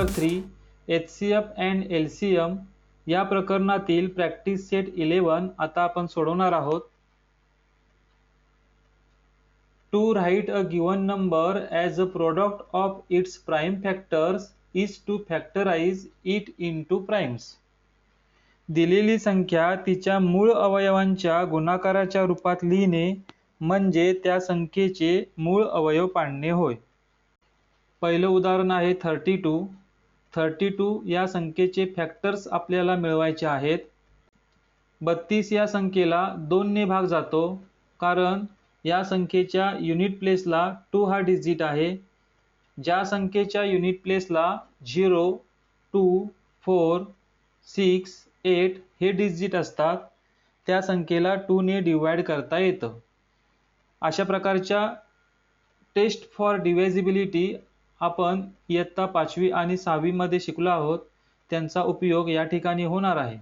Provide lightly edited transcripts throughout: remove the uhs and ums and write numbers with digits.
Number 3 HCF and LCM या प्रकरणातील practice set 11 आता आपण सोडवणार आहोत. To write a given number as a product of its prime factors is to factorise it into primes. दिलेली संख्या तिच्या मूळ अवयवांच्या गुणाकाराच्या रूपात लिहिणे म्हणजे त्या संख्येचे मूळ अवयव पाडणे होय. पहिलं उदाहरण आहे 32 या संख्येचे फॅक्टर्स आपल्याला मिळवायचे आहेत. 32 या संख्येला 2 ने भाग जातो कारण या संख्येच्या युनिट प्लेसला 2 हा डिजिट आहे. ज्या संख्येच्या युनिट प्लेसला 0, 2, 4, 6, 8 हे डिजिट असतात त्या संख्येला 2 ने डिवाइड करता येतं. अशा प्रकारच्या टेस्ट फॉर डिव्हायजिबिलिटी आपण इयत्ता 5वी आणि 6वी मध्ये शिकलो आहोत. त्यांचा उपयोग या ठिकाणी होणार आहे.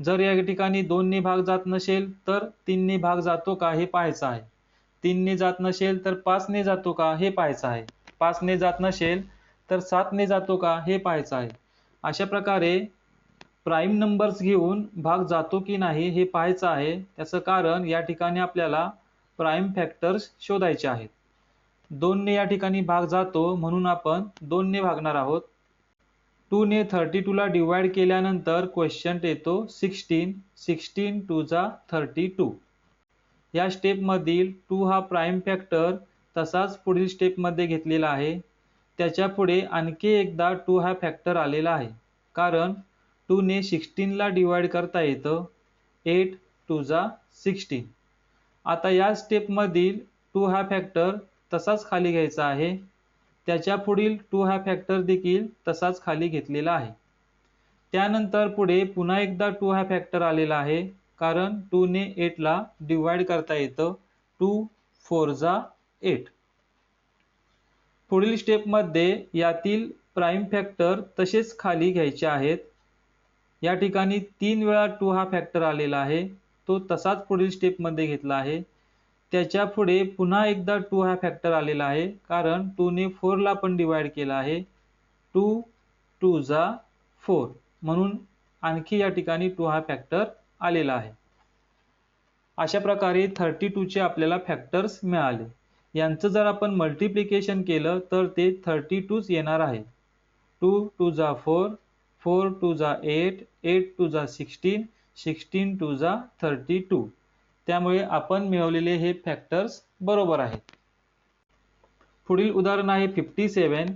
जर या ठिकाणी 2 ने भाग जात नसेल तर 3 ने भाग जातो का हे पाहायचं आहे. 3 ने जात नसेल तर 5 ने जातो का हे पाहायचं आहे. 5 ने जात नसेल तर 7 ने जातो का हे पाहायचं आहे. अशा प्रकारे प्राइम नंबर्स घेऊन भाग जातो की नाही हे पाहायचं आहे. त्याचं कारण या ठिकाणी आपल्याला प्राइम फॅक्टर्स शोधायचे आहेत. 2 ने या ठिकाणी भाग जातो म्हणून आपण 2 ने भागणार आहोत. 2 ने 32 ला डिवाइड केल्यानंतर क्वेश्चंट येतो 16. 16 2 जा 32. या स्टेपमधील 2 हा प्राइम फॅक्टर तसाच पुढील स्टेपमध्ये घेतलेला आहे. त्याच्या पुढे आणखी एकदा 2 हा फॅक्टर आलेला आहे कारण 2 ने 16 ला डिवाइड करता येतं. 8 2 जा 16. आता या स्टेपमधील 2 हा फॅक्टर तसाच खाली घ्यायचा आहे. त्याच्या पुढील 2 हा फॅक्टर देखील तसाच खाली घेतलेला आहे. त्यानंतर पुढे पुन्हा एकदा 2 हा फॅक्टर आलेला आहे कारण 2 ने 8 ला डिवाइड करता येतं. 2 4 जा 8. पुढील स्टेपमध्ये यातील प्राइम फॅक्टर तसेच खाली घ्यायचे आहेत. या ठिकाणी 3 वेळा 2 हा फॅक्टर आलेला आहे. तो तसाच पुढील स्टेपमध्ये घेतला आहे. त्याच्या पुढे पुन्हा एकदा 2 हा फॅक्टर आलेला आहे कारण 2 ने 4 ला पण डिवाइड केला आहे. 2 2 जा 4 म्हणून आणखी या ठिकाणी 2 हा फॅक्टर आलेला आहे. अशा प्रकारे 32 चे आपल्याला फॅक्टर्स मिळाले. यांचं जर आपण मल्टिप्लिकेशन केलं तर ते 32च येणार आहे. 2 2 जा 4, 4 2 जा 8, 8 2 जा 16, 16 2 जा 32. त्यामुळे आपण मिळवलेले हे फॅक्टर्स बरोबर आहेत. पुढील उदाहरण आहे 57.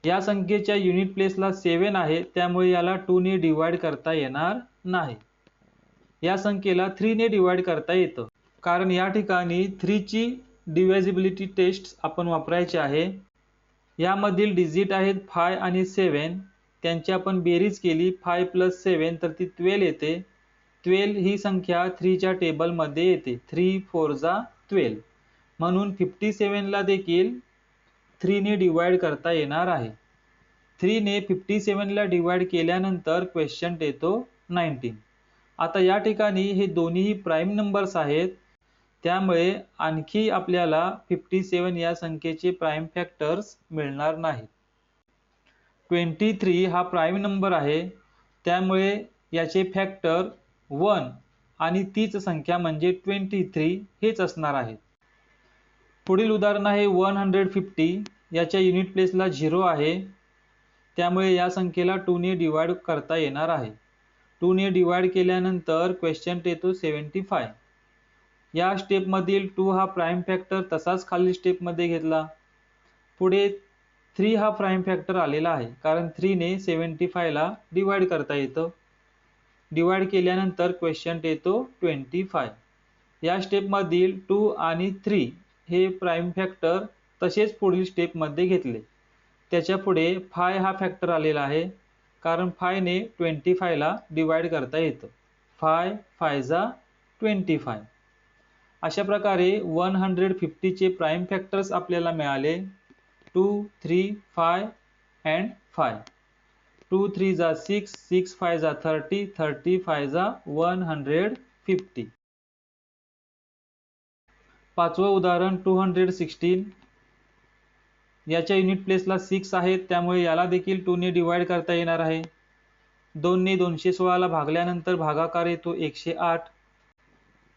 या संख्येच्या युनिट प्लेसला 7 आहे त्यामुळे याला 2 ने डिवाइड करता येणार नाही. या संख्येला 3 ने डिवाइड करता येतं कारण या ठिकाणी 3 ची डिव्हायजिबिलिटी टेस्ट आपण वापरायची आहे. यामधील डिजिट आहेत 5 आणि 7. त्यांची आपण बेरीज केली 5 + 7 तर ती 12 येते. 12 ही संख्या 3 च्या टेबलमध्ये येते. 3 4 जा 12 म्हणून 57 ला देखील 3 ने डिवाइड करता येणार आहे. 3 ने 57 ला डिवाइड केल्यानंतर क्वेश्चन येतो 19. आता या ठिकाणी हे दोन्ही प्राइम नंबर्स आहेत त्यामुळे आणखी आपल्याला 57 या संख्येचे प्राइम फॅक्टर्स मिळणार नाहीत. 23 हा प्राइम नंबर आहे त्यामुळे याचे फॅक्टर 1 आणि तीच संख्या म्हणजे 23 हेच असणार आहेत. पुढील उदाहरण आहे 150. याच्या युनिट प्लेसला 0 आहे त्यामुळे या संख्येला 2 ने डिवाइड करता येणार आहे. 2 ने डिवाइड केल्यानंतर क्वेश्चन येतो 75. या स्टेपमधील 2 हा प्राइम फॅक्टर तसाच खाली स्टेपमध्ये घेतला. पुढे 3 हा प्राइम फॅक्टर आलेला आहे कारण 3 ने 75 ला डिवाइड करता येतं. डिवाइड केल्यानंतर क्वेश्चन येतो 25. या स्टेपमधील 2 आणि 3 हे प्राइम फॅक्टर तसेच पुढील स्टेपमध्ये घेतले. त्याच्या पुढे 5 हा फॅक्टर आलेला आहे कारण 5 ने 25 ला डिवाइड करता येतं. 5 5 जा 25. अशा प्रकारे 150 चे प्राइम फॅक्टर्स आपल्याला मिळाले 2 3 5 and 5. 2 3 जा 6, 6 5 जा 30, 30 5 जा 150. पाचवं उदाहरण 216. याच्या युनिट प्लेसला 6 आहेत, त्यामुळे याला देखील 2 ने डिवाइड करता येणार आहे. 2 ने 216 ला भागल्यानंतर भागाकार येतो 108.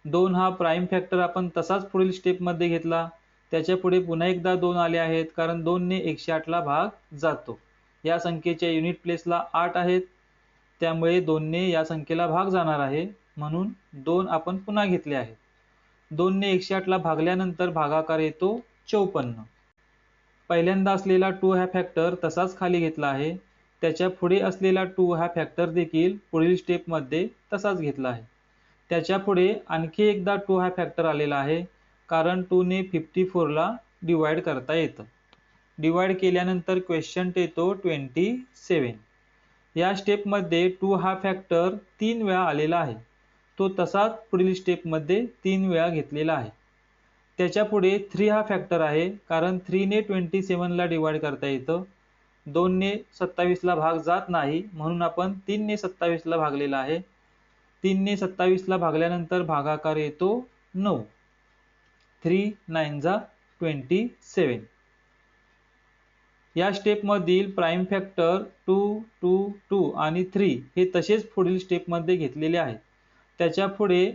2 हा प्राइम फॅक्टर आपण तसाच पुढील स्टेपमध्ये घेतला. त्याच्या पुढे पुन्हा एकदा 2 आले आहेत, कारण 2 ने 108 ला भाग जातो. या संख्येच्या युनिट प्लेसला 8 आहेत, त्यामुळे 2 ने या संख्येला भाग जाणार आहे, म्हणून 2 आपण पुन्हा घेतले आहे. 2 ने 108 ला भागल्यानंतर भागाकार येतो 54. पहिल्यांदा असलेला 2 हा फॅक्टर तसाच खाली घेतला आहे. त्याच्या पुढे असलेला 2 हा फॅक्टर देखील पुढील स्टेपमध्ये तसाच घेतला आहे. त्याच्या पुढे आणखी एकदा 2 हा फॅक्टर आलेला आहे, कारण 2 ने 54 ला डिवाइड करता येतं. डिवाइड केल्यानंतर क्वेश्चंट येतो 27. या स्टेपमध्ये 2 हा फॅक्टर 3 वेळा आलेला आहे. तो तसाच पुढील स्टेपमध्ये 3 वेळा घेतलेला आहे. त्याच्या पुढे 3 हा फॅक्टर आहे, कारण 3 ने 27 ला डिवाइड करता येतं. 2 ने 27 ला भाग जात नाही, म्हणून आपण 3 ने 27 ला भागलेला आहे. 3 ने 27 ला भागल्यानंतर भागाकार येतो 9. 3 9 जा 27. या स्टेपमधील प्राइम फॅक्टर 2 2 2 आणि 3 हे तसेच पुढील स्टेपमध्ये घेतलेले आहेत. त्याच्या पुढे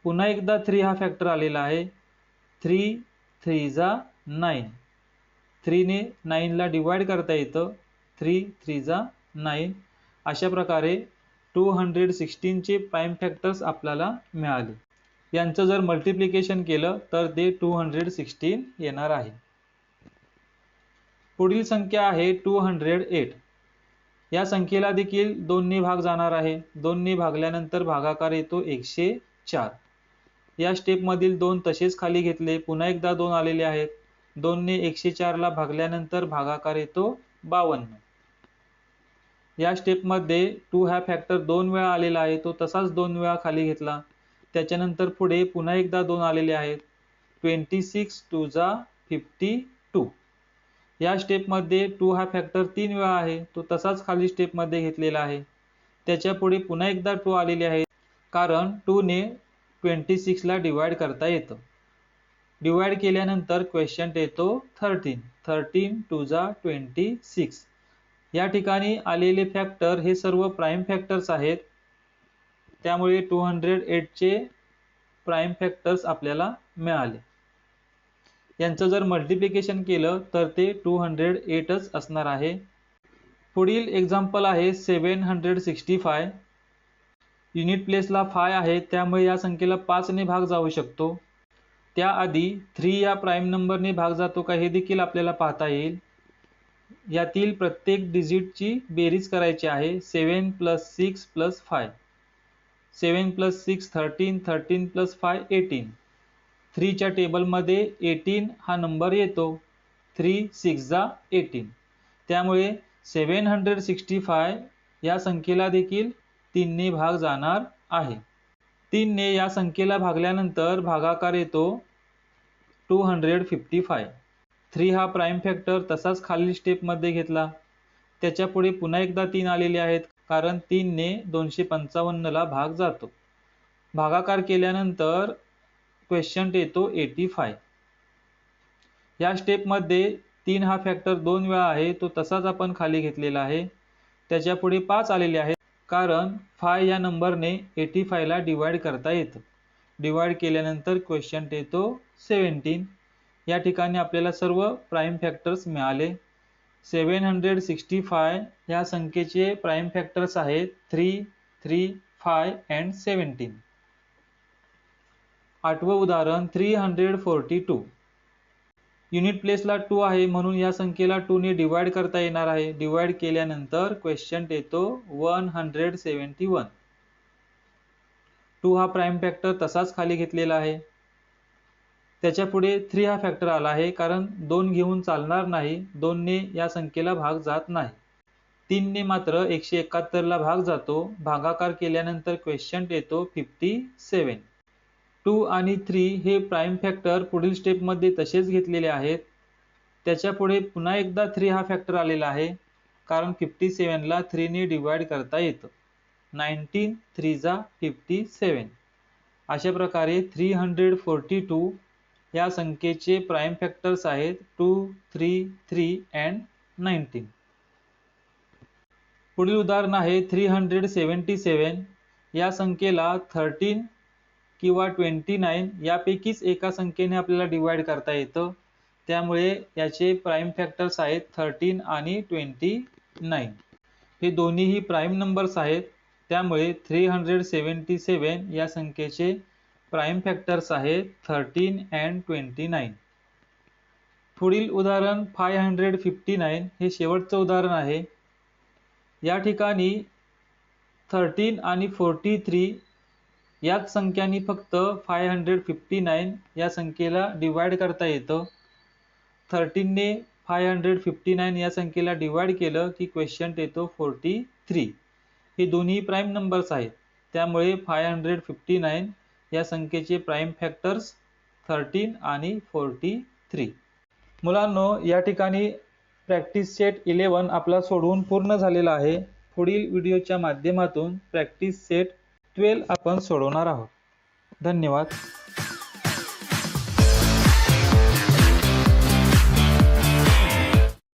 पुन्हा एकदा 3 हा फॅक्टर आलेला आहे. 3 3 जा 9. 3 ने 9 ला डिवाइड करता येतं. 3 3 जा 9. अशा प्रकारे 216 चे प्राइम फॅक्टर्स आपल्याला मिळाले. यांचं जर मल्टिप्लिकेशन केलं तर ते 216 येणार आहे. पुढील संख्या आहे 208. या संख्येला देखील 2 ने भाग जाणार आहे. 2 ने भागल्यानंतर भागाकार येतो 104. या स्टेपमधील 2 तसेच खाली घेतले. पुन्हा एकदा 2 आलेले आहेत. 2 ने 104 ला भागल्यानंतर भागाकार येतो 52. या स्टेपमध्ये 2 हा फॅक्टर 2 वेळा आलेला आहे. तो तसाच 2 वेळा खाली घेतला. त्याच्यानंतर पुढे पुन्हा एकदा 2 आलेले आहेत. 26 2 जा 52. या स्टेपमध्ये 2 हा फॅक्टर 3 वेळा आहे. तो तसाच खाली स्टेपमध्ये घेतलेला आहे. त्याच्या पुढे पुन्हा एकदा 2 आलेले आहेत, कारण 2 ने 26 ला डिवाइड करता येतं. डिवाइड केल्यानंतर क्वेश्चंट येतो 13. 13 2 जा 26. या ठिकाणी आलेले फॅक्टर हे सर्व प्राइम फॅक्टर्स आहेत, त्यामुळे 208 चे प्राइम फॅक्टर्स आपल्याला मिळाले. यांचं जर मल्टिप्लिकेशन केलं तर ते 208च असणार आहे. पुढील एक्झाम्पल आहे 765. युनिट प्लेसला 5 आहे, त्यामुळे या संख्येला 5 ने भाग जाऊ शकतो. त्याआधी 3 या प्राइम नंबरने भाग जातो का हे देखील आपल्याला पाहता येईल. यातील प्रत्येक डिजिटची बेरीज करायची आहे. 7 + 6 + 5. 7 + 6 13. 13 + 5 18. 3 च्या टेबलमध्ये 18 हा नंबर येतो. 3 6 जा 18. त्यामुळे 765 या संख्येला देखील 3 ने भाग जाणार आहे. 3 ने या संख्येला भागल्यानंतर भागाकार येतो 255. 3 हा प्राइम फॅक्टर तसाच खालील स्टेपमध्ये घेतला. त्याच्या पुढे पुन्हा एकदा 3 आलेले आहेत, कारण 3 ने 255 ला भाग जातो. भागाकार केल्यानंतर क्वेश्चंट येतो 85. या स्टेपमध्ये 3 हा फॅक्टर 2 वेळा आहे. तो तसाच आपण खाली घेतलेला आहे. त्याच्या पुढे 5 आलेले आहेत, कारण 5 या नंबरने 85 ला डिवाइड करता येतं. डिवाइड केल्यानंतर क्वेश्चंट येतो 17. या ठिकाणी आपल्याला सर्व प्राइम फॅक्टर्स मिळाले. 765 या संख्येचे प्राइम फॅक्टर्स आहेत 3 3 5 and 17. आठवं उदाहरण 342. युनिट प्लेसला 2 आहे, म्हणून या संख्येला 2 ने डिवाइड करता येणार आहे. डिवाइड केल्यानंतर क्वेश्चंट येतो 171. 2 हा प्राइम फॅक्टर तसाच खाली घेतलेला आहे. त्याच्या पुढे 3 हा फॅक्टर आला आहे, कारण 2 घेऊन चालणार नाही. 2 ने या संख्येला भाग जात नाही. 3 ने मात्र 171 ला भाग जातो. भागाकार केल्यानंतर क्वेश्चंट येतो 57. 2 आणि 3 हे प्राइम फॅक्टर पुढील स्टेपमध्ये तसेच घेतलेले आहेत. त्याच्या पुढे पुन्हा एकदा 3 हा फॅक्टर आलेला आहे, कारण 57 ला 3 ने डिवाइड करता येतं. 19 3 जा 57. अशा प्रकारे 342 या संख्येचे प्राइम फॅक्टर्स आहेत 2, 3, 3 and 19. पुढील उदाहरण आहे 377. या संख्येला 13 किंवा 29 यापैकीच एका संख्येने आपल्याला डिवाइड करता येतं. त्यामुळे याचे प्राइम फॅक्टर्स आहेत 13 आणि 29. हे दोन्हीही प्राइम नंबर्स आहेत. त्यामुळे 377 या संख्येचे प्राइम फॅक्टर्स आहेत 13 and 29. पुढील उदाहरण 559 हे शेवटचं उदाहरण आहे. या ठिकाणी 13 आणि 43 याच संख्यांनी फक्त 559 या संख्येला डिवाइड करता येतं. 13 ने 559 या संख्येला डिवाइड केलं की क्वेश्चन येतो 43. हे दोन्ही प्राइम नंबर्स आहेत. त्यामुळे 559 या संख्येचे प्राइम फॅक्टर्स 13 आणि 43. मुलांनो, या ठिकाणी प्रॅक्टिस सेट 11 आपला सोडवून पूर्ण झालेला आहे. पुढील व्हिडिओच्या माध्यमातून प्रॅक्टिस सेट 12 आपण सोडवणार आहोत. धन्यवाद.